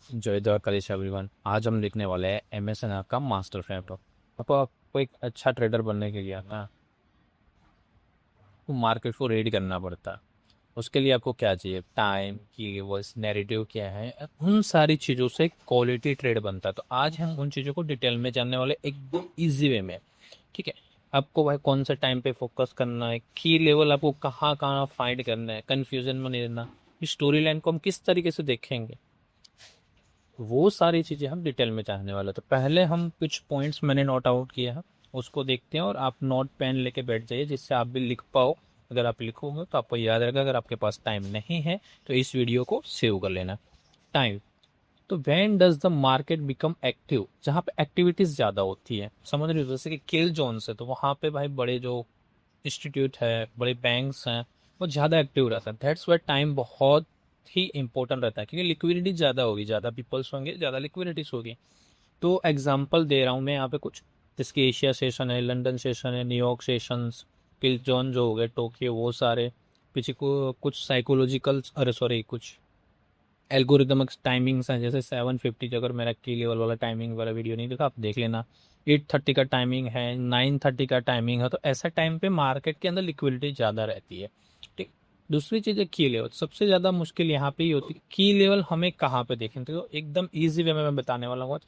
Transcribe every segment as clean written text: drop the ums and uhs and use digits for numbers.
जय द्वारकाधीश एवरीवन। आज हम देखने वाले हैं एमएसएन ऐप का मास्टर फ्रेमवर्क। आपको एक अच्छा ट्रेडर बनने के लिए ना मार्केट को रीड करना पड़ता है। उसके लिए आपको क्या चाहिए? टाइम की वर्स नैरेटिव क्या है, उन सारी चीज़ों से क्वालिटी ट्रेड बनता है। तो आज हम उन चीज़ों को डिटेल में जानने वाले एकदम ईजी वे में। ठीक है, आपको भाई कौन से टाइम पे फोकस करना है, की लेवल आपको कहाँ कहाँ फाइंड करना है, कन्फ्यूजन में नहीं रहना, इस स्टोरी लाइन को हम किस तरीके से देखेंगे, वो सारी चीज़ें हम डिटेल में जानने वाले। तो पहले हम कुछ पॉइंट्स मैंने नोट आउट किए हैं, उसको देखते हैं। और आप नोट पेन लेके बैठ जाइए जिससे आप भी लिख पाओ। अगर आप लिखोगे तो आपको याद रहेगा। अगर आपके पास टाइम नहीं है तो इस वीडियो को सेव कर लेना। टाइम, तो when does the market become active, जहाँ पे एक्टिविटीज ज़्यादा होती है, समझ रहे हो? जैसे कि किल जोन से, तो वहाँ पे भाई बड़े जो इंस्टीट्यूट है, बड़े बैंक्स हैं, वो ज़्यादा एक्टिव रहता है। दैट्स वाई टाइम बहुत ही इंपॉर्टेंट रहता है, क्योंकि लिक्विडिटी ज़्यादा होगी, ज़्यादा पीपल्स होंगे, ज़्यादा लिक्विडिटीज होगी। तो एग्जांपल दे रहा हूँ मैं यहाँ पे कुछ, जिसकी एशिया सेशन है, लंदन सेशन है, न्यूयॉर्क सेशंस, किल जोन जो हो गए टोक्यो, वो सारे। पीछे को कुछ साइकोलॉजिकल, अरे सॉरी, कुछ एल्गोरिदमिक टाइमिंग्स हैं। जैसे 7:50, अगर मेरा की लेवल वाला टाइमिंग वाला वीडियो नहीं देखा, आप देख लेना। 8:30 का टाइमिंग है, 9:30 का टाइमिंग है। तो ऐसा टाइम पे मार्केट के अंदर लिक्विडिटी ज़्यादा रहती है। ठीक। दूसरी चीज़ है की लेवल। सबसे ज़्यादा मुश्किल यहाँ पे ही होती है, की लेवल हमें कहाँ पे देखें। तो एकदम ईजी वे में मैं बताने वाला हूँ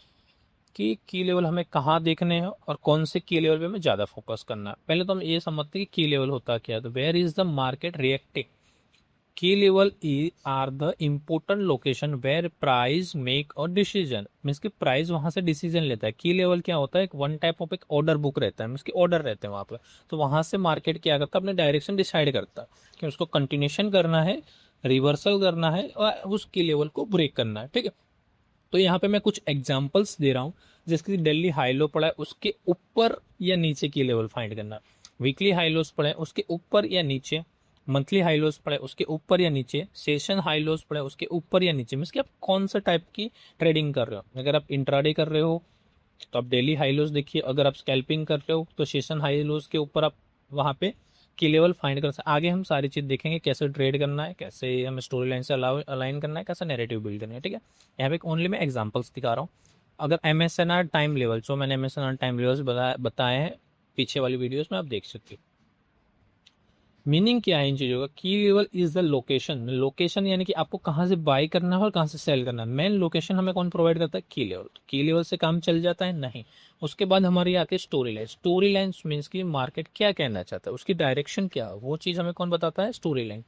कि की लेवल हमें कहाँ देखने हैं और कौन से की लेवल पे हमें ज़्यादा फोकस करना है। पहले तो हम ये समझते हैं कि की लेवल होता क्या है। तो where is the market reacting. Key level are the important location where price make और डिसीजन। मीन्स कि प्राइस वहां से डिसीजन लेता है। की लेवल क्या होता है? एक वन टाइप ऑफ एक ऑर्डर बुक रहता है, मीन्स कि ऑर्डर रहते हैं वहां पर। तो वहां से मार्केट क्या करता है? अपने डायरेक्शन डिसाइड करता है कि उसको कंटिन्यूशन करना है, रिवर्सल करना है, और उस की लेवल को ब्रेक करना है। ठीक है, तो यहाँ पे मैं कुछ एग्जांपल्स दे रहा हूँ। जिसकी दिल्ली हाई लो पड़ा है, उसके ऊपर या नीचे की लेवल फाइंड करना। वीकली हाई लोस पड़े उसके ऊपर या नीचे, मंथली हाई लोस पड़े उसके ऊपर या नीचे, सेशन हाई लोस पड़े उसके ऊपर या नीचे। मीन्स कि आप कौन सा टाइप की ट्रेडिंग कर रहे हो। अगर आप इंट्राडे कर रहे हो तो आप डेली हाई लोस देखिए। अगर आप स्कैल्पिंग कर रहे हो तो सेशन हाई लोस के ऊपर आप वहाँ पे की लेवल फाइंड कर सकते। आगे हम सारी चीज़ देखेंगे, कैसे ट्रेड करना है, कैसे हमें स्टोरी लाइन से अलाइन करना है, कैसे नैरेटिव बिल्ड करना है। ठीक है, यहाँ पे ओनली मैं एग्जांपल्स दिखा रहा हूँ। अगर M S N R time level, जो मैंने M S N R time levels बताए हैं पीछे वाली वीडियोस में, आप देख सकते हो। मीनिंग क्या है इन चीज़ों का? की level is the location. Location यानी कि आपको कहाँ से बाय करना है और कहाँ से सेल करना है। मेन लोकेशन हमें कौन प्रोवाइड करता है? की लेवल। की लेवल से काम चल जाता है? नहीं। उसके बाद हमारी आके story line. Story line means की मार्केट क्या कहना चाहता है, उसकी डायरेक्शन क्या है, वो चीज़ हमें कौन बताता है? Story line.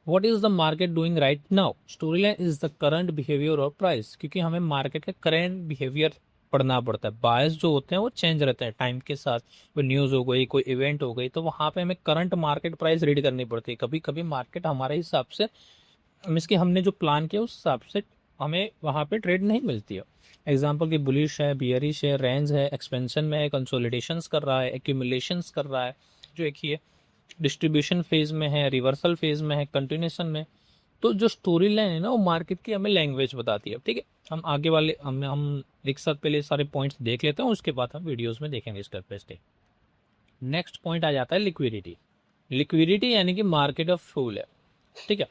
What is the market doing right now? Story line is the current behaviour और प्राइस। क्योंकि हमें मार्केट का करंट बिहेवियर पढ़ना पड़ता है। बायस जो होते हैं वो चेंज रहते हैं टाइम के साथ। कोई न्यूज़ हो गई, कोई इवेंट हो गई, तो वहाँ पे हमें करंट मार्केट प्राइस रीड करनी पड़ती है। कभी कभी मार्केट हमारे हिसाब से, मीन्स कि हमने जो प्लान किया उस हिसाब से हमें वहाँ पे ट्रेड नहीं मिलती है। एग्जाम्पल की बुलिश है, बियरिश है, रेंज है, एक्सपेंशन में है, कंसोलिडेशंस कर रहा है, एक्यूमुलेशंस कर रहा है, जो एक ही है, डिस्ट्रीब्यूशन फेज में है, रिवर्सल फेज में है, कंटिन्यूशन में। तो जो स्टोरी लाइन है ना, वो मार्केट की हमें लैंग्वेज बताती है। ठीक है, हम आगे वाले हम एक साथ पहले सारे पॉइंट्स देख लेते हैं, उसके बाद हम वीडियोस में देखेंगे step by step. Next point आ जाता है लिक्विडिटी। लिक्विडिटी यानी कि मार्केट ऑफ फूल है। ठीक है,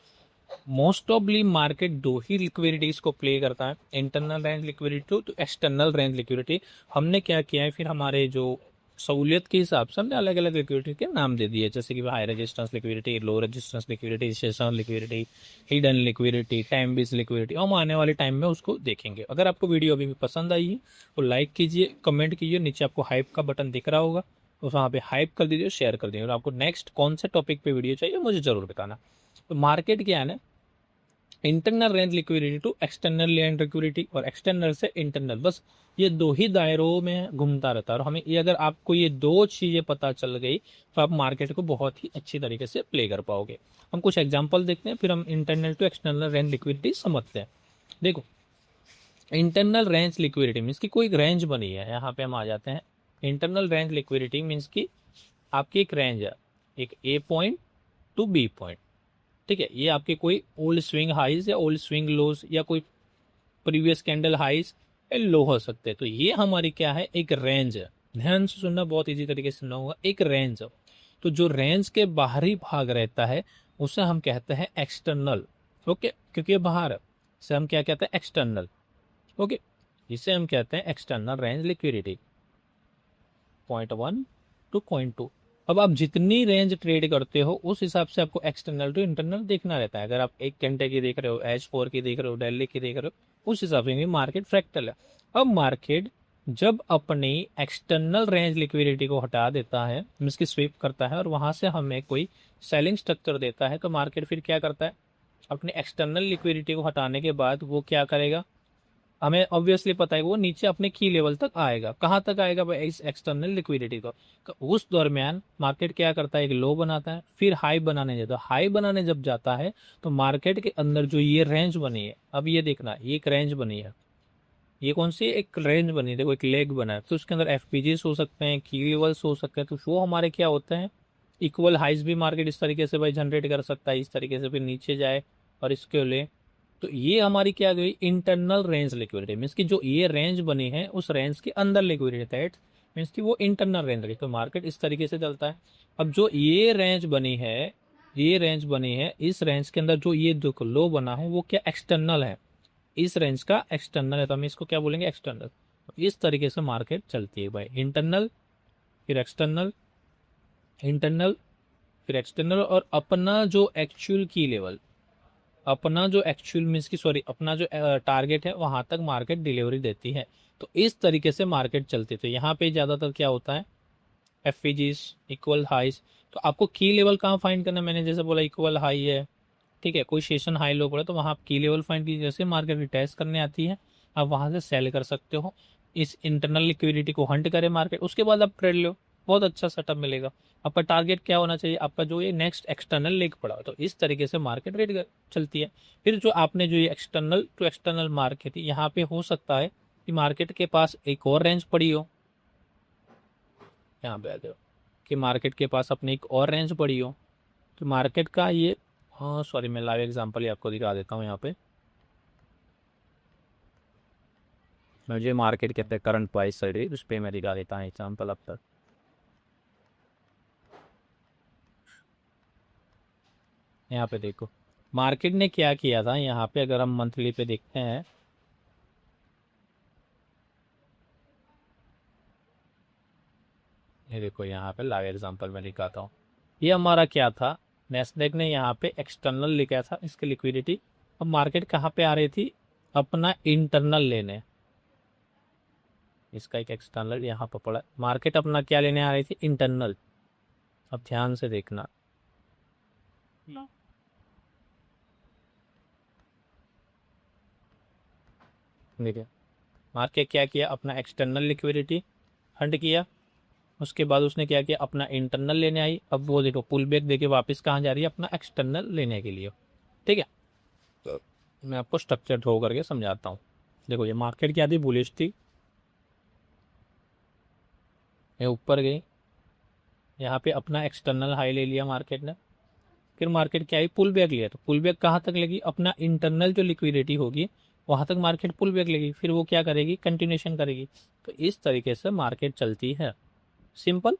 मोस्ट ऑफली मार्केट दो ही लिक्विडिटीज को प्ले करता है, इंटरनल रेंज लिक्विडिटी तो एक्सटर्नल रेंज लिक्विडिटी। हमने क्या किया है, फिर हमारे जो सहूलियत के हिसाब से हमने अलग अलग लिक्विडिटी के नाम दे दिए। जैसे कि high resistance liquidity, low resistance liquidity, session liquidity, hidden liquidity, time based liquidity. हम आने वाले टाइम में उसको देखेंगे। अगर आपको वीडियो अभी भी पसंद आई है तो लाइक कीजिए, कमेंट कीजिए, नीचे आपको हाइप का बटन दिख रहा होगा, उस वहाँ पे हाइप कर दीजिए, शेयर कर दीजिए। और आपको नेक्स्ट कौन से टॉपिक पे वीडियो चाहिए मुझे जरूर बताना। तो मार्केट क्या है ना, internal range liquidity to external range liquidity, और एक्सटर्नल से इंटरनल, बस ये दो ही दायरों में घूमता रहता है। और हमें ये, अगर आपको ये दो चीज़ें पता चल गई तो आप मार्केट को बहुत ही अच्छी तरीके से प्ले कर पाओगे। हम कुछ एग्जांपल देखते हैं, फिर हम internal to external range liquidity समझते हैं। देखो, इंटरनल रेंज लिक्विडिटी मीन्स की कोई रेंज बनी है, यहाँ पे हम आ जाते हैं। इंटरनल रेंज लिक्विडिटी मीन्स की आपकी एक रेंज है, एक ए पॉइंट टू बी पॉइंट। ठीक है, ये आपके कोई ओल्ड स्विंग हाइज या ओल्ड स्विंग लोज या कोई प्रीवियस कैंडल हाइज या लो हो सकते हैं। तो ये हमारी क्या है? एक रेंज है। ध्यान से सुनना, बहुत इजी तरीके से सुनना होगा। एक रेंज। तो जो रेंज के बाहरी भाग रहता है उसे हम कहते हैं एक्सटर्नल। ओके, क्योंकि ये बाहर है, से हम क्या कहते हैं? एक्सटर्नल। ओके, इसे हम कहते हैं external range liquidity, point 1 two point 2। अब आप जितनी रेंज ट्रेड करते हो उस हिसाब से आपको एक्सटर्नल टू इंटरनल देखना रहता है। अगर आप 1 घंटे की देख रहे हो, H4 की देख रहे हो, डेली की देख रहे हो, उस हिसाब से मार्केट फ्रैक्टल है। अब मार्केट जब अपनी एक्सटर्नल रेंज लिक्विडिटी को हटा देता है, मीन्स की स्वीप करता है, और वहां से हमें कोई सेलिंग स्ट्रक्चर देता है, तो मार्केट फिर क्या करता है, अपनी एक्सटर्नल लिक्विडिटी को हटाने के बाद वो क्या करेगा, हमें ऑब्वियसली पता है वो नीचे अपने की लेवल तक आएगा। कहाँ तक आएगा भाई, इस एक्सटर्नल लिक्विडिटी को। तो उस दरमियान मार्केट क्या करता है, एक लो बनाता है, फिर हाई बनाने जाता है। हाई बनाने जब जाता है तो मार्केट के अंदर जो ये रेंज बनी है, अब ये देखना, ये एक रेंज बनी है, ये कौन सी एक रेंज बनी है, देखो एक लेग बना है, तो उसके अंदर एफपीजीस हो सकते हैं, की लेवल्स हो सकते हैं। तो वो हमारे क्या होते हैं, इक्वल हाइज भी मार्केट इस तरीके से भाई जनरेट कर सकता है, इस तरीके से फिर नीचे जाए और इसके ले। तो ये हमारी क्या गई, इंटरनल रेंज लिक्विडिटी, मीन्स की जो ये रेंज बनी है उस रेंज के अंदर लिक्विडिटी, दैट मीन्स की वो इंटरनल रेंज रही। तो मार्केट इस तरीके से चलता है। अब जो ये रेंज बनी है, ये रेंज बनी है, इस रेंज के अंदर जो ये जो लो बना है वो क्या एक्सटर्नल है, इस रेंज का एक्सटर्नल है, तो हम इसको क्या बोलेंगे, एक्सटर्नल। इस तरीके से मार्केट चलती है भाई, इंटरनल फिर एक्सटर्नल, इंटरनल फिर एक्सटर्नल, और अपना जो एक्चुअल की लेवल, अपना जो एक्चुअल मीन्स की सॉरी अपना जो टारगेट है वहां तक मार्केट डिलीवरी देती है। तो इस तरीके से मार्केट चलती है। तो यहाँ पे ज़्यादातर क्या होता है, एफईजीज इक्वल हाइज। तो आपको की लेवल कहाँ फाइंड करना है, मैंने जैसे बोला इक्वल हाई है, ठीक है, कोई सेशन हाई लो पड़े तो वहाँ आप की लेवल फाइंड कीजिए। जैसे मार्केट रिटेस्ट करने आती है आप वहाँ से सेल कर सकते हो, इस इंटरनल लिक्विडिटी को हंट करे मार्केट, उसके बाद आप ट्रेड लो, बहुत अच्छा सेटअप मिलेगा। आपका टारगेट क्या होना चाहिए, आपका जो ये नेक्स्ट एक्सटर्नल लेग पड़ा, तो इस तरीके से मार्केट रेट चलती है। फिर जो आपने जो ये एक्सटर्नल टू एक्सटर्नल मार्केट थी, यहाँ पे हो सकता है कि मार्केट के पास एक और रेंज पड़ी हो, यहाँ पे आ जाओ, कि मार्केट के पास अपनी एक और रेंज पड़ी हो, तो मार्केट का ये, हाँ सॉरी मैं लाइव एग्जांपल ही आपको दिखा देता हूँ। यहाँ पे मुझे मार्केट के पे करंट प्राइस चल रही है उस पर मैं दिखा देता हूँ एग्जांपल अब तक। यहाँ पे देखो मार्केट ने क्या किया था, यहाँ पे अगर हम मंथली पे देखते हैं, ये देखो यहाँ पे लाइव एग्जांपल में दिखाता हूँ। ये हमारा क्या था, नेस्डेक ने यहाँ पे एक्सटर्नल लिखा था इसकी लिक्विडिटी। अब मार्केट कहाँ पे आ रही थी, अपना इंटरनल लेने, इसका एक एक्सटर्नल यहाँ पर पड़ा, मार्केट अपना क्या लेने आ रही थी, इंटरनल। अब ध्यान से देखना, देखिए मार्केट क्या किया, अपना एक्सटर्नल लिक्विडिटी हंट किया, उसके बाद उसने क्या किया, अपना इंटरनल लेने आई। अब वो देखो पुल बैक देके वापस कहाँ जा रही है, अपना एक्सटर्नल लेने के लिए, ठीक है। तो मैं आपको स्ट्रक्चर ड्रॉ करके समझाता हूँ। देखो ये मार्केट क्या थी, बुलिश थी, ये ऊपर गई, यहाँ पे अपना एक्सटर्नल हाई ले लिया मार्केट ने, फिर मार्केट क्या आई, पुल बैक लिया। तो पुल बैक कहाँ तक लेगी, अपना इंटरनल जो लिक्विडिटी होगी वहाँ तक मार्केट पुल बैक लेगी, फिर वो क्या करेगी, कंटिन्यूशन करेगी। तो इस तरीके से मार्केट चलती है, सिंपल,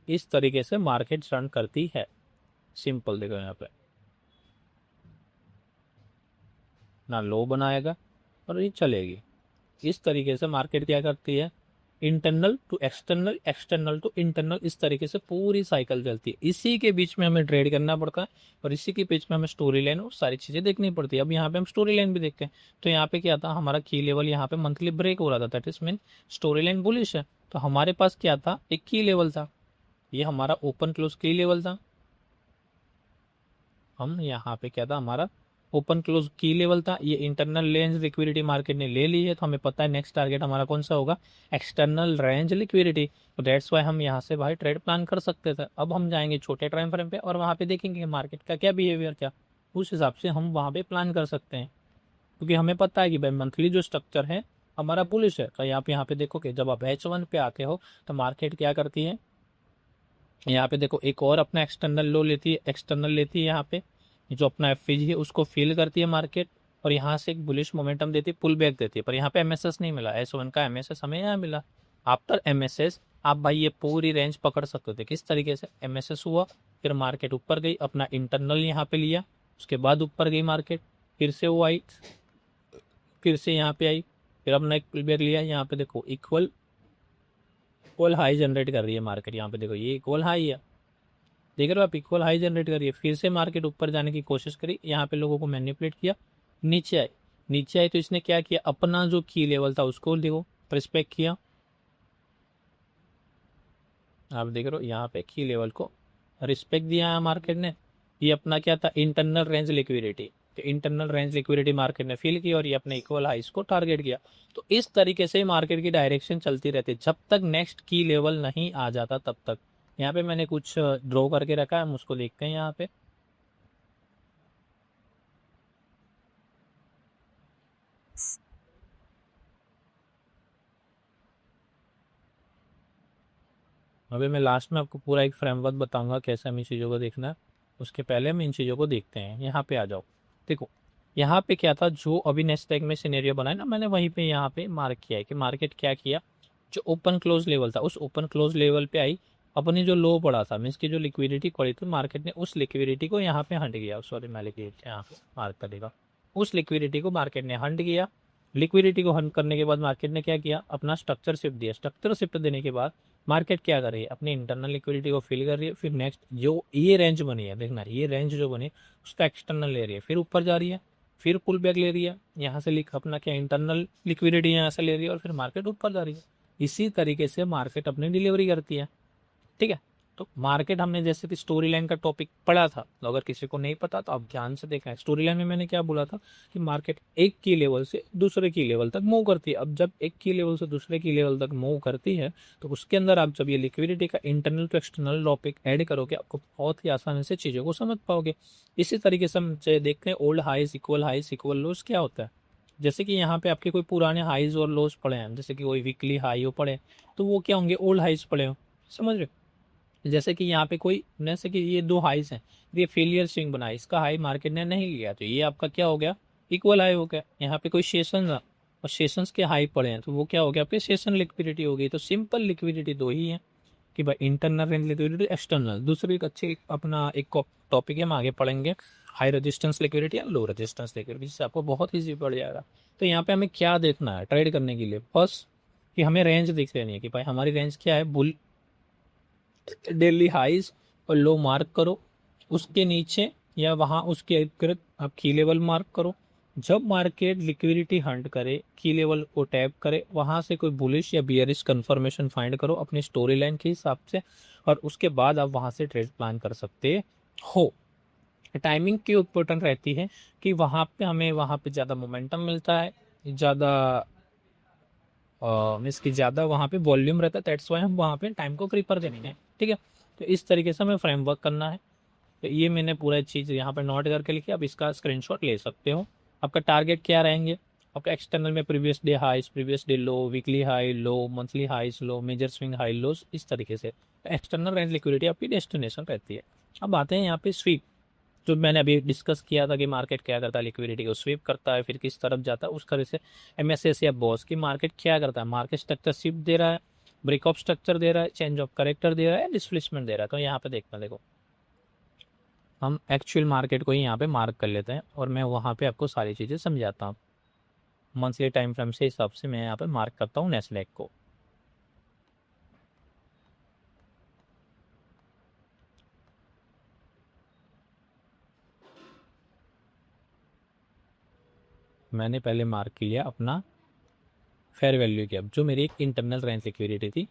इस तरीके से मार्केट रन करती है, सिंपल। देखो यहाँ पे ना लो बनाएगा और ये चलेगी। इस तरीके से मार्केट क्या करती है, internal to external, external to internal, इस तरीके से पूरी साइकिल चलती है। इसी के बीच में हमें ट्रेड करना पड़ता है और इसी के बीच में हमें स्टोरी लाइन और सारी चीज़ें देखनी पड़ती है। अब यहाँ पे हम स्टोरी लाइन भी देखते हैं, तो यहाँ पे क्या था, हमारा की लेवल यहाँ पे मंथली ब्रेक हो रहा था, that is mean story line bullish है। तो हमारे पास क्या था, एक की लेवल था, ये हमारा ओपन क्लोज की लेवल था। हम यहाँ पे क्या था, हमारा ओपन क्लोज की लेवल था, ये इंटरनल रेंज लिक्विडिटी मार्केट ने ले ली है, तो हमें पता है नेक्स्ट टारगेट हमारा कौन सा होगा, एक्सटर्नल रेंज लिक्विडिटी। तो दैट्स वाई हम यहाँ से भाई ट्रेड प्लान कर सकते थे। अब हम जाएंगे छोटे टाइम फ्रेम पे और वहाँ पे देखेंगे मार्केट का क्या बिहेवियर, क्या उस हिसाब से हम वहाँ पे प्लान कर सकते हैं, क्योंकि हमें पता है कि भाई मंथली जो स्ट्रक्चर है हमारा बुलिश है। तो आप यहाँ पे देखोगे जब आप H1 पे आते हो तो मार्केट क्या करती है, यहाँ पे देखो एक और अपना एक्सटर्नल लो लेती है, एक्सटर्नल लेती है, यहाँ पे जो अपना एफईजी है उसको फिल करती है मार्केट, और यहाँ से एक बुलिश मोमेंटम देती है, पुल बैक देती है। पर यहाँ पे एमएसएस नहीं मिला, H1 का एमएसएस हमें यहाँ मिला। आफ्टर एमएसएस आप भाई ये पूरी रेंज पकड़ सकते थे, किस तरीके से, एमएसएस हुआ, फिर मार्केट ऊपर गई, अपना इंटरनल यहाँ पे लिया, उसके बाद ऊपर गई मार्केट, फिर से वो आई, फिर से यहाँ पे आई, फिर अपना एक पुल बैक लिया, यहाँ पे देखो इक्वल हाई जनरेट कर रही है मार्केट। यहाँ पे देखो ये इक्वल हाई है, देख रहे हो आप, इक्वल हाई जनरेट कर रही है। फिर से मार्केट ऊपर जाने की कोशिश करी, यहाँ पे लोगों को मैनिपुलेट किया, नीचे आई। नीचे आई तो इसने क्या किया, अपना जो की लेवल था उसको देखो रिस्पेक्ट किया। आप देख रहे हो यहाँ पे की लेवल को रिस्पेक्ट दिया है मार्केट ने। ये अपना क्या था, इंटरनल रेंज लिक्विडिटी, तो इंटरनल रेंज लिक्विडिटी मार्केट ने फिल की और ये अपने इक्वल हाइस को टारगेट किया। तो इस तरीके से मार्केट की डायरेक्शन चलती रहती है जब तक नेक्स्ट की लेवल नहीं आ जाता तब तक। यहाँ पे मैंने कुछ ड्रॉ करके रखा है, हम उसको देखते हैं यहाँ पे। अभी मैं लास्ट में आपको पूरा एक फ्रेमवर्क बताऊंगा कैसे हमें चीज़ों को देखना है। उसके पहले हम इन चीज़ों को देखते हैं। यहाँ पे आ जाओ, देखो यहाँ पे क्या था, जो अभी नेस्टैक में सिनेरियो बनाया ना मैंने, वहीं पे यहाँ पे मार्क किया है कि मार्केट क्या किया, जो ओपन क्लोज लेवल था उस ओपन क्लोज लेवल पे आई, अपनी जो लो पड़ा था मीन्स की जो लिक्विडिटी पड़ी थी मार्केट ने उस लिक्विडिटी को यहाँ पे हंट किया। सॉरी मैं लिक्विडिटी यहाँ पे मार्क करेगा, उस लिक्विडिटी को मार्केट ने हंट किया। लिक्विडिटी को हंट करने के बाद मार्केट ने क्या किया, अपना स्ट्रक्चर शिफ्ट दिया। स्ट्रक्चर शिफ्ट देने के बाद मार्केट क्या कर रही है, अपनी इंटरनल लिक्विडिटी को फिल कर रही है। फिर नेक्स्ट जो ये रेंज बनी है, देखना ये रेंज जो बनी उसका एक्सटर्नल ले रही है, फिर ऊपर जा रही है, फिर पुल बैक ले रही है, यहाँ से लिख अपना क्या इंटरनल लिक्विडिटी यहाँ से ले रही है और फिर मार्केट ऊपर जा रही है। इसी तरीके से मार्केट अपनी डिलीवरी करती है, ठीक है। तो मार्केट हमने जैसे कि स्टोरी लाइन का टॉपिक पढ़ा था, तो अगर किसी को नहीं पता तो आप ध्यान से देखा है। स्टोरी लाइन में मैंने क्या बोला था कि मार्केट एक की लेवल से दूसरे की लेवल तक मूव करती है। अब जब एक की लेवल से दूसरे की लेवल तक मूव करती है तो उसके अंदर आप जब ये लिक्विडिटी का internal to external topic add करोगे, आपको बहुत ही आसानी से चीज़ों को समझ पाओगे। इसी तरीके से हम देखते हैं ओल्ड हाइज इक्वल लोज क्या होता है। जैसे कि यहाँ पे आपके कोई पुराने हाइज और लोज पड़े हैं, जैसे कि कोई वीकली हाई हो पड़े, तो वो क्या होंगे, ओल्ड हाइज पड़े हो, समझ रहे हो। जैसे कि यहाँ पे कोई, जैसे कि ये दो हाइस हैं, ये फेलियर स्विंग बना, इसका हाई मार्केट ने नहीं लिया तो ये आपका क्या हो गया, इक्वल हाई हो गया। यहाँ पे कोई सेशन और सेशंस के हाई पड़े हैं तो वो क्या हो गया, आपके सेशन लिक्विडिटी हो गई। तो सिंपल लिक्विडिटी दो ही है कि भाई इंटरनल रेंज लिक्विडिटी, एक्सटर्नल। दूसरी एक अच्छी अपना एक टॉपिक है, हम आगे पढ़ेंगे, हाई रेजिस्टेंस लिक्विडिटी या लो रेजिस्टेंस लिक्विडिटी, जिससे आपको बहुत ईजी पड़ जाएगा। तो यहाँ पे हमें क्या देखना है ट्रेड करने के लिए, फर्स्ट कि हमें रेंज दिख लेनी है कि भाई हमारी रेंज क्या है, बुल डेली हाइज और लो मार्क करो, उसके नीचे या वहाँ उसके अतिरिक्त आप की लेवल मार्क करो। जब मार्केट लिक्विडिटी हंट करे, की लेवल को टैप करे, वहाँ से कोई बुलिश या बियरिश कंफर्मेशन फाइंड करो अपनी स्टोरी लाइन के हिसाब से, और उसके बाद आप वहाँ से ट्रेड प्लान कर सकते हो। टाइमिंग क्यों इम्पोर्टेंट रहती है कि वहाँ पे हमें वहाँ पे ज़्यादा मोमेंटम मिलता है, ज़्यादा मीन्स की ज़्यादा वहाँ पे वॉल्यूम रहता है, दैट्स वाई हम वहाँ पे टाइम को प्रीफर देंगे, ठीक है। तो इस तरीके से हमें फ्रेमवर्क करना है। तो ये मैंने पूरा चीज़ यहाँ पे नोट करके लिखी, आप इसका स्क्रीनशॉट ले सकते हो। आपका टारगेट क्या रहेंगे, आपका एक्सटर्नल में previous day highs, previous day low, weekly high low, monthly highs low, major swing high lows, इस तरीके से एक्सटर्नल रेंज लिक्विडिटी आपकी डेस्टिनेशन रहती है। अब आते हैं यहाँ पे स्वीप, जो मैंने अभी डिस्कस किया था कि मार्केट क्या करता है, लिक्विडिटी को स्वीप करता है फिर किस तरफ जाता है। उस तरह से एमएसएस या बॉस की मार्केट क्या करता है, मार्केट स्ट्रक्चर शिफ्ट दे रहा है, ब्रेकअप स्ट्रक्चर दे रहा है, चेंज ऑफ करेक्टर दे रहा है, डिस्प्लेसमेंट दे रहा है। तो यहाँ पे देखना, देखो हम एक्चुअल मार्केट को ही यहाँ पे मार्क कर लेते हैं और मैं वहाँ पे आपको सारी चीज़ें समझाता हूँ। मंथली टाइम फ्रेम से हिसाब से मैं यहाँ पे मार्क करता हूँ नेस्लेक को। मैंने पहले मार्क किया अपना फेयर वैल्यू की, अब जो मेरी एक इंटरनल रेंज लिक्विडिटी थी,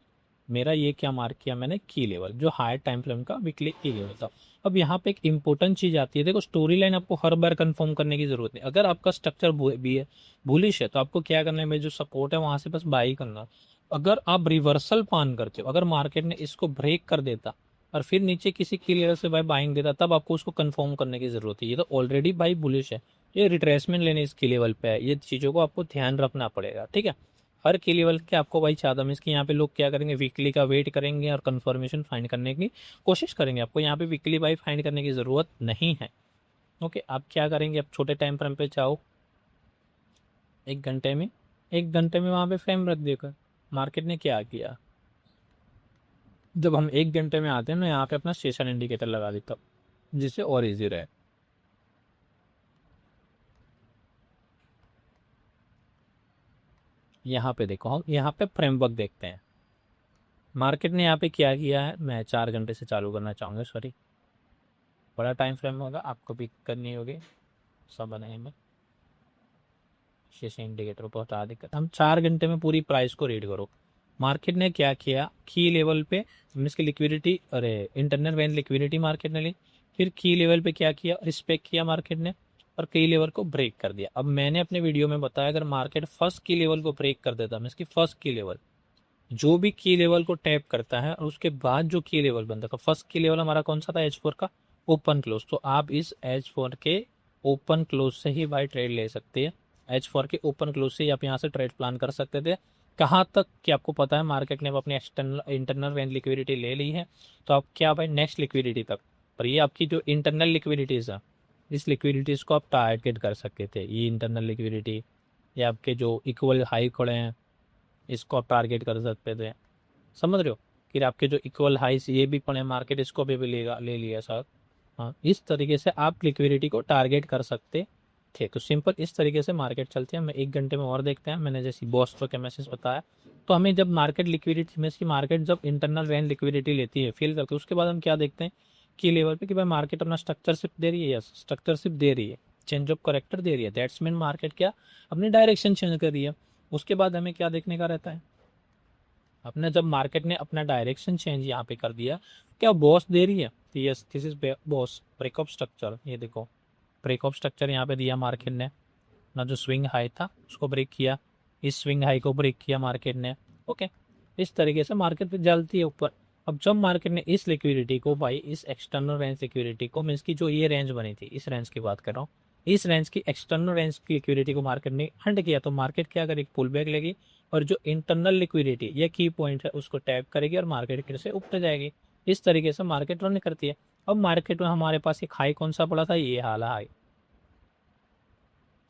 मेरा ये क्या मार्क किया मैंने, की लेवल, जो हायर टाइम फ्रेम का वीकली की लेवल था। अब यहाँ पे एक इंपॉर्टेंट चीज़ आती है, देखो स्टोरी लाइन आपको हर बार कंफर्म करने की जरूरत नहीं। अगर आपका स्ट्रक्चर भी है बुलिश है तो आपको क्या करना है, मेरे जो सपोर्ट है वहाँ से बस बाई करना। अगर आप रिवर्सल पान करते हो, अगर मार्केट ने इसको ब्रेक कर देता और फिर नीचे किसी की लेवल से भाई बाइंग देता, तब आपको उसको कंफर्म करने की जरूरत है। ये तो ऑलरेडी भाई बुलिश है, ये रिट्रेसमेंट लेने इसकी लेवल पे है, ये चीज़ों को आपको ध्यान रखना पड़ेगा, ठीक है। हर की लेवल के आपको भाई चाहता मीन्स कि यहाँ पे लोग क्या करेंगे, वीकली का वेट करेंगे और कंफर्मेशन फाइंड करने की कोशिश करेंगे। आपको यहाँ पे वीकली बाई फाइंड करने की ज़रूरत नहीं है, ओके। आप क्या करेंगे, आप छोटे टाइम फ्रेम पे जाओ, एक घंटे में वहाँ पे फ्रेम रख देकर मार्केट ने क्या किया। जब हम एक घंटे में आते हैं मैं यहाँ पे अपना सेशन इंडिकेटर लगा देता हूँ जिससे और ईजी रहे। यहाँ पे देखो, हम यहाँ पे फ्रेमवर्क देखते हैं। मार्केट ने यहाँ पे क्या किया है, मैं 4 घंटे से चालू करना चाहूँगा, सॉरी बड़ा टाइम फ्रेम होगा, आपको भी करनी होगी सब बनाने में। शीशे इंडिकेटर बहुत आ दिक्कत, हम 4 घंटे में पूरी प्राइस को रीड करो। मार्केट ने क्या किया, की लेवल पे मीन्स की लिक्विडिटी, अरे इंटरनल वैन लिक्विडिटी मार्केट ने ली, फिर की लेवल पे क्या किया, रिस्पेक्ट किया मार्केट ने, और की लेवल को ब्रेक कर दिया। अब मैंने अपने वीडियो में बताया, अगर मार्केट फर्स्ट की लेवल को ब्रेक कर देता, मीन्स की फर्स्ट की लेवल, जो भी की लेवल को टैप करता है और उसके बाद जो की लेवल बनता है, फर्स्ट की लेवल हमारा कौन सा था, H4 का ओपन क्लोज, तो आप इस H4 के ओपन क्लोज से ही बाय ट्रेड ले सकते हैं। H4 के ओपन क्लोज से ही आप यहाँ से ट्रेड प्लान कर सकते थे। कहाँ तक कि आपको पता है, मार्केट ने अब अपनी एक्सटर्नल इंटरनल रेंज लिक्विडिटी ले ली है, तो आप क्या भाई नेक्स्ट लिक्विडिटी तक, पर ये आपकी जो इंटरनल लिक्विडिटीज़ है, इस लिक्विडिटीज़ को आप टारगेट कर सकते थे। ये इंटरनल लिक्विडिटी, ये आपके जो इक्वल हाई खड़े हैं, इसको आप टारगेट कर सकते थे, समझ रहे हो। फिर आपके जो इक्वल हाइस ये भी पड़े मार्केट, इसको भी लेगा, ले लिया सर। हाँ, इस तरीके से आप लिक्विडिटी को टारगेट कर सकते थे। तो सिंपल इस तरीके से मार्केट चलती है। हमें 1 घंटे में और देखते हैं। मैंने जैसे बॉस को क्या मैसेज बताया, तो हमें जब मार्केट लिक्विडिटी में, इसकी मार्केट जब इंटरनल रेंज लिक्विडिटी लेती है फिल करके, उसके बाद हम क्या देखते हैं की लेवल पे कि भाई मार्केट अपना स्ट्रक्चरशिप दे रही है, या स्ट्रक्चरशिप दे रही है, चेंज ऑफ करेक्टर दे रही है, दैट्स मीन मार्केट क्या अपनी डायरेक्शन चेंज कर रही है। उसके बाद हमें क्या देखने का रहता है, अपने जब मार्केट ने अपना डायरेक्शन चेंज यहाँ पे कर दिया, क्या बॉस दे रही है, तो yes this is boss breakup structure. ये देखो ब्रेकअप स्ट्रक्चर यहाँ पे दिया मार्केट ने, ना जो स्विंग हाई था उसको ब्रेक किया, इस स्विंग हाई को ब्रेक किया मार्केट ने। ओके, इस तरीके से मार्केट पे जलती है ऊपर। अब जब मार्केट ने इस लिक्विडिटी को भाई, इस एक्सटर्नल रेंज लिक्विडिटी को, मीन्स की जो ये रेंज बनी थी, इस रेंज की बात कर रहा हूँ, इस रेंज की एक्सटर्नल रेंज की लिक्विडिटी को मार्केट ने हंड किया, तो मार्केट क्या करेगी, पुल बैक लेगी, और जो इंटरनल लिक्विडिटी ये की पॉइंट है उसको टैप करेगी और मार्केट फिर से ऊपर जाएगी। इस तरीके से मार्केट रन करती है। अब मार्केट में हमारे पास एक हाई कौन सा पड़ा था, ये हाल हाई,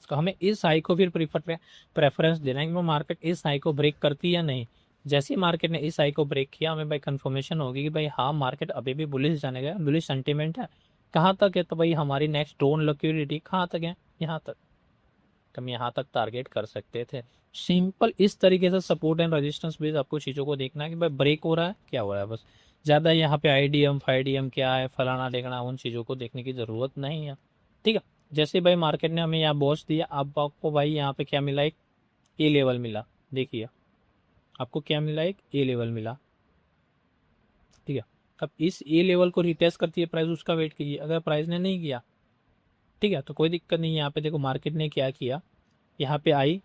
तो हमें इस हाई को फिर प्रेफरेंस देना है कि वो मार्केट इस हाई को ब्रेक करती है या नहीं। जैसे ही मार्केट ने इस हाई को ब्रेक किया, हमें भाई कंफर्मेशन होगी कि भाई हाँ मार्केट अभी भी बुलिश जाने गया, बुलिश सेंटीमेंट है। कहाँ तक है, तो भाई हमारी नेक्स्ट ड्रोन लिक्विडिटी कहाँ तक है, यहाँ तक, तो हम यहाँ तक टारगेट कर सकते थे। सिंपल इस तरीके से सपोर्ट एंड रेजिस्टेंस बेस आपको चीज़ों को देखना है कि भाई ब्रेक हो रहा है, क्या हो रहा है, बस ज़्यादा यहाँ पे आईडीएम फाइडीएम क्या है फलाना देखना, उन चीज़ों को देखने की ज़रूरत नहीं है। ठीक है, जैसे भाई मार्केट ने हमें यहाँ बॉस दिया, अब आपको भाई यहाँ पे क्या मिला, एक ए लेवल मिला, देखिए आपको क्या मिला, एक ए लेवल मिला। ठीक है, अब इस ए लेवल को रिटेस्ट करती है प्राइस, उसका वेट कीजिए। अगर प्राइस ने नहीं किया, ठीक है, तो कोई दिक्कत नहीं है। यहाँ पे देखो मार्केट ने क्या किया, यहाँ पे आई,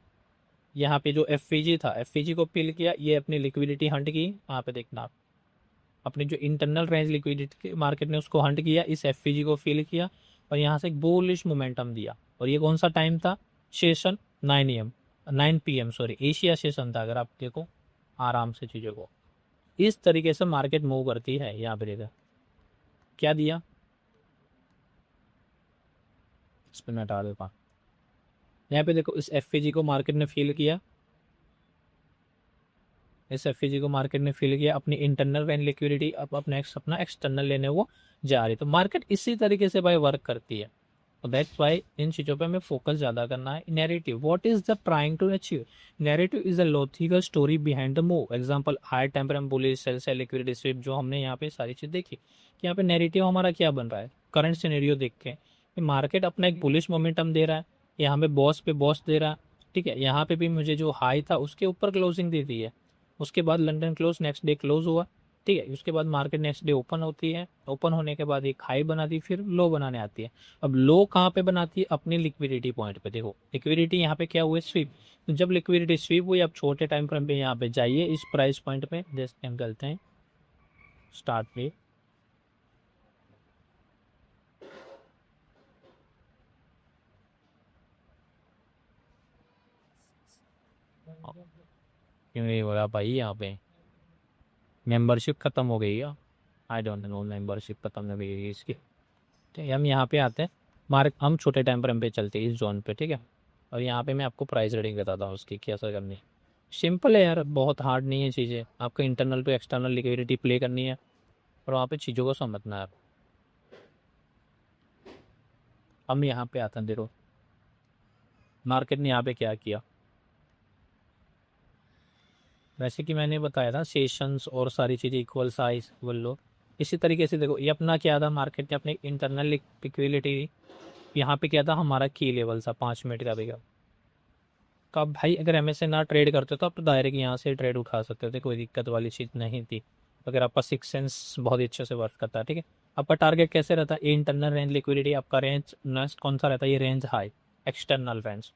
यहाँ पे जो एफ था, एफ को फिल किया, ये अपनी लिक्विडिटी हंट की, वहाँ पे देखना आप अपनी जो इंटरनल रेंज लिक्विडिटी मार्केट ने उसको हंट किया, इस एफ को फिल किया, और यहाँ से एक बुलिश मोमेंटम दिया। और ये कौन सा टाइम था, session 9 PM sorry Asia session था। अगर आप देखो आराम से चीज़ों को, इस तरीके से मार्केट मूव करती है। यहाँ पे देखा क्या दिया, इस पर मैं हटा देता हूँ। यहाँ पे देखो इस एफ को मार्केट ने फिल किया, इस एफ को मार्केट ने फिल किया, अपनी इंटरनल रेंज लिक्विडिटी अब अपना एक्सटर्नल लेने वो जा रही। तो मार्केट इसी तरीके से भाई वर्क करती है। तो दैट्स वाई इन चीज़ों पे हमें फोकस ज़्यादा करना है। Narrative, what is the trying to achieve, narrative is a logical story behind the move. Example high timeframe bullish sell से लिक्विडिटी स्विप, जो हमने यहाँ पे सारी चीज़ देखी कि यहाँ पे नैरेटिव हमारा क्या बन रहा है, करंट सिनेरियो देख के कि मार्केट अपना एक बुलिश मोमेंटम दे रहा है, यहाँ पे बॉस दे रहा है। ठीक है, यहाँ पे भी मुझे जो हाई था उसके ऊपर क्लोजिंग दे दी है, उसके बाद London close, next day close हुआ। ठीक है, उसके बाद मार्केट नेक्स्ट डे ओपन होती है, ओपन होने के बाद एक हाई बनाती है, फिर लो बनाने आती है। अब लो कहाँ पे बनाती है, अपनी लिक्विडिटी पॉइंट पे। देखो लिक्विडिटी यहाँ पे क्या हुआ, स्वीप। तो जब लिक्विडिटी स्वीप हुई, अब छोटे टाइम फ्रेम पे यहाँ पे जाइए, इस प्राइस पॉइंट पे जैसे हम करते हैं स्टार्ट पे, क्यों ये हो रहा भाई, यहाँ पे मेंबरशिप खत्म हो गई है, आई डोंट नो, मेंबरशिप खत्म हो गई है इसकी। ठीक है, हम यहाँ पे आते हैं, हम छोटे टाइम फ्रेम पे चलते हैं इस जोन पे। ठीक है, और यहाँ पे मैं आपको प्राइस रीडिंग बताता हूँ उसकी कैसा करनी है। सिंपल है यार, बहुत हार्ड नहीं है चीज़ें, आपको इंटरनल पे एक्सटर्नल लिक्विडिटी प्ले करनी है और वहाँ पे चीज़ों को समझना है। हम यहाँ पे आते हैं, देखो मार्केट ने यहाँ पे क्या किया, वैसे कि मैंने बताया था सेशंस और सारी चीज़ें इक्वल साइज इक्वल लो। इसी तरीके से देखो ये अपना क्या था, मार्केट के अपने इंटरनल लिक्विडिटी, यहाँ पे क्या था हमारा की लेवल था 5 मिनट का भैया। तो अब भाई अगर एमएसए ना ट्रेड करते तो आप तो डायरेक्ट यहाँ से ट्रेड उठा सकते थे, कोई दिक्कत वाली चीज़ नहीं थी। अगर आपका सिक्स सेंस बहुत ही अच्छे से वर्क करता है, ठीक है। आपका टारगेट कैसे रहता है, इंटरनल रेंज लिक्विडिटी, आपका रेंज नेक्स्ट कौन सा रहता है, ये रेंज हाई एक्सटर्नल रेंज,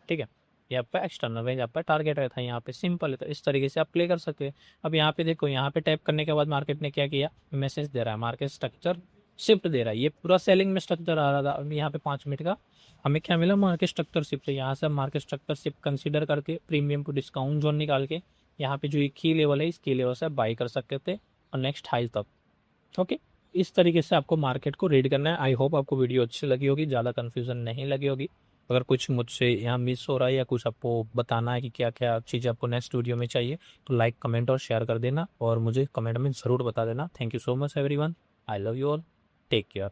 ठीक है। ये आपका एक्सटर्नल रेंज आपका टारगेट रहता है, यहाँ पे सिंपल है, तो इस तरीके से आप प्ले कर सकते हैं। अब यहाँ पे देखो, यहाँ पे टैप करने के बाद मार्केट ने क्या किया, मैसेज दे रहा है, मार्केट स्ट्रक्चर शिफ्ट दे रहा है। ये पूरा सेलिंग में स्ट्रक्चर आ रहा था, अब यहाँ पे 5 मिनट का हमें क्या मिला, मार्केट स्ट्रक्चर शिफ्ट। यहाँ से मार्केट स्ट्रक्चर शिफ्ट कंसीडर करके प्रीमियम को डिस्काउंट जोन निकाल के यहाँ पे जो ये की लेवल है, इस की लेवल से बाई कर सकते थे और नेक्स्ट हाई तक। ओके, इस तरीके से आपको मार्केट को रीड करना है। आई होप आपको वीडियो अच्छी लगी होगी, ज़्यादा कन्फ्यूज़न नहीं लगी होगी। अगर कुछ मुझसे यहाँ मिस हो रहा है या कुछ आपको बताना है कि क्या क्या चीज़ें आपको नेक्स्ट वीडियो में चाहिए, तो लाइक कमेंट और शेयर कर देना और मुझे कमेंट में ज़रूर बता देना। Thank you so much everyone, I love you all, take care.